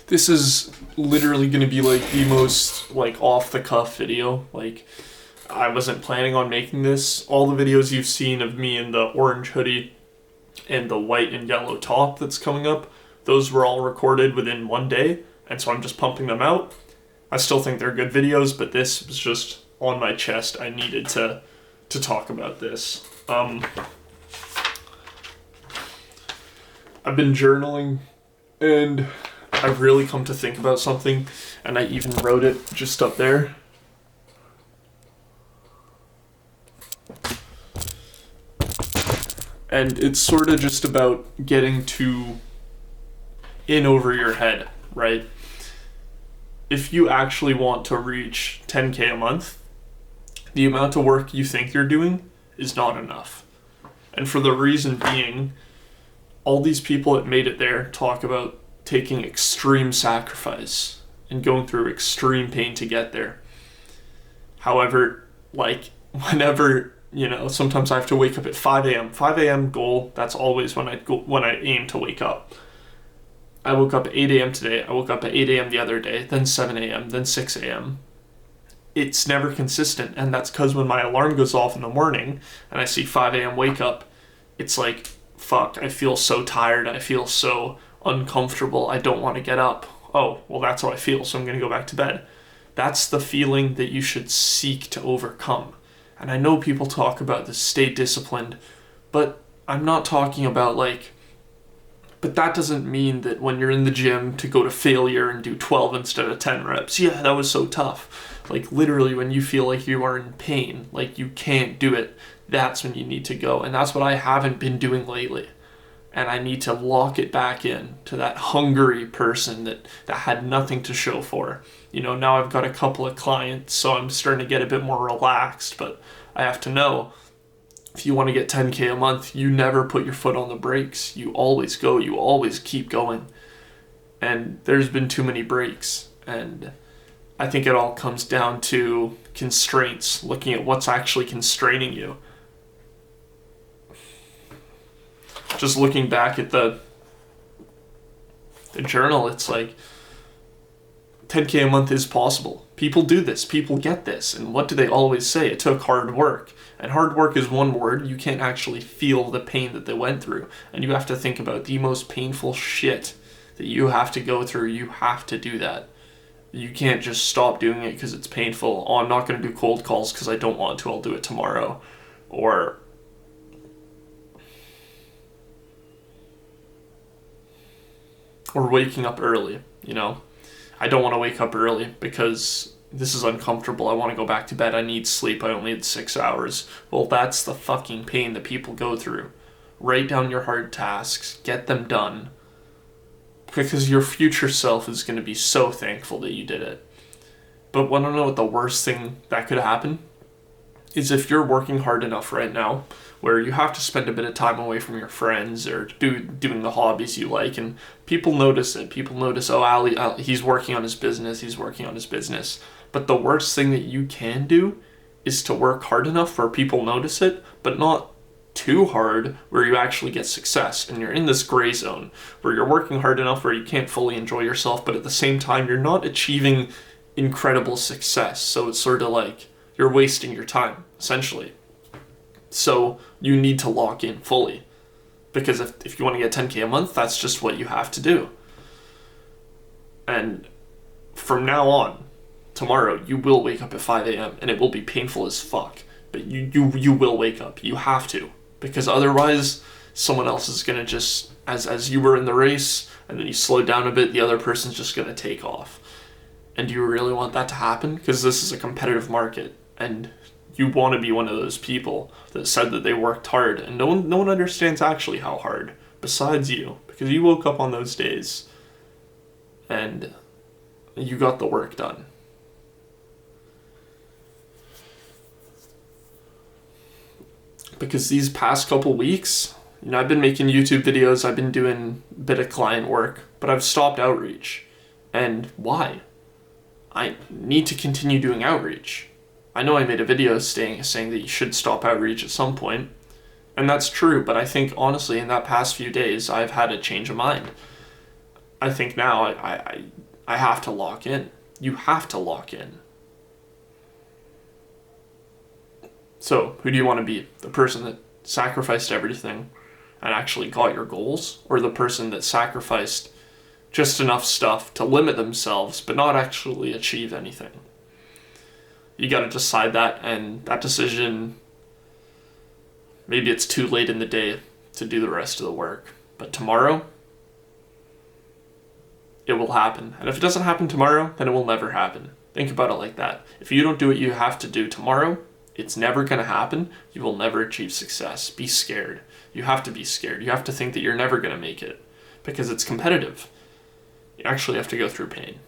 This is literally going to be like the most like off the cuff video. Like, I wasn't planning on making this. All the videos you've seen of me in the orange hoodie and the white and yellow top that's coming up, those were all recorded within one day, and so I'm just pumping them out. I still think they're good videos, but this was just on my chest. I needed to talk about this. I've been journaling, and I've really come to think about something, and I even wrote it just up there. And it's sort of just about getting in over your head, right? If you actually want to reach 10K a month, the amount of work you think you're doing is not enough. And for the reason being, all these people that made it there talk about taking extreme sacrifice and going through extreme pain to get there. However, like, whenever, sometimes I have to wake up at 5 a.m. 5 a.m. goal, that's always when I aim to wake up. I woke up at 8 a.m. today, I woke up at 8 a.m. the other day, then 7 a.m., then 6 a.m. It's never consistent, and that's because when my alarm goes off in the morning and I see 5 a.m. wake up, it's like, fuck, I feel so tired, I feel so uncomfortable, I don't want to get up. Oh, well, that's how I feel, so I'm going to go back to bed. That's the feeling that you should seek to overcome. And I know people talk about this, stay disciplined, but I'm not talking about but that doesn't mean that when you're in the gym to go to failure and do 12 instead of 10 reps, yeah, that was so tough. Like, literally, when you feel like you are in pain, like you can't do it, that's when you need to go. And that's what I haven't been doing lately. And I need to lock it back in to that hungry person that had nothing to show for. Now I've got a couple of clients, so I'm starting to get a bit more relaxed, but I have to know, if you want to get 10K a month, you never put your foot on the brakes. You always go, you always keep going. And there's been too many breaks. And I think it all comes down to constraints, looking at what's actually constraining you. Just looking back at the journal, it's like 10K a month is possible. People do this. People get this. And what do they always say? It took hard work. And hard work is one word. You can't actually feel the pain that they went through. And you have to think about the most painful shit that you have to go through. You have to do that. You can't just stop doing it because it's painful. Oh, I'm not going to do cold calls because I don't want to. I'll do it tomorrow. Or waking up early, I don't want to wake up early because this is uncomfortable. I want to go back to bed. I need sleep. I only need 6 hours. Well, that's the fucking pain that people go through. Write down your hard tasks. Get them done. Because your future self is going to be so thankful that you did it. But want to know what the worst thing that could happen? Is if you're working hard enough right now where you have to spend a bit of time away from your friends or doing the hobbies you like, and people notice it. People notice, oh, Ali, he's working on his business. But the worst thing that you can do is to work hard enough where people notice it, but not too hard where you actually get success. And you're in this gray zone where you're working hard enough where you can't fully enjoy yourself, but at the same time, you're not achieving incredible success. So it's sort of like you're wasting your time, essentially. So you need to lock in fully. Because if you want to get 10K a month, that's just what you have to do. And from now on, tomorrow, you will wake up at 5 a.m. and it will be painful as fuck. But you will wake up. You have to. Because otherwise, someone else is going to just, as you were in the race, and then you slow down a bit, the other person's just going to take off. And do you really want that to happen? Because this is a competitive market. And you want to be one of those people that said that they worked hard. And no one understands actually how hard, besides you. Because you woke up on those days and you got the work done. Because these past couple weeks, I've been making YouTube videos, I've been doing a bit of client work, but I've stopped outreach. And why? I need to continue doing outreach. I know I made a video saying that you should stop outreach at some point, and that's true, but I think honestly in that past few days I've had a change of mind. I think now I have to lock in. You have to lock in. So, who do you want to be? The person that sacrificed everything and actually got your goals? Or the person that sacrificed just enough stuff to limit themselves but not actually achieve anything? You got to decide that, and that decision, maybe it's too late in the day to do the rest of the work. But tomorrow, it will happen. And if it doesn't happen tomorrow, then it will never happen. Think about it like that. If you don't do what you have to do tomorrow, it's never going to happen. You will never achieve success. Be scared. You have to be scared. You have to think that you're never going to make it because it's competitive. You actually have to go through pain.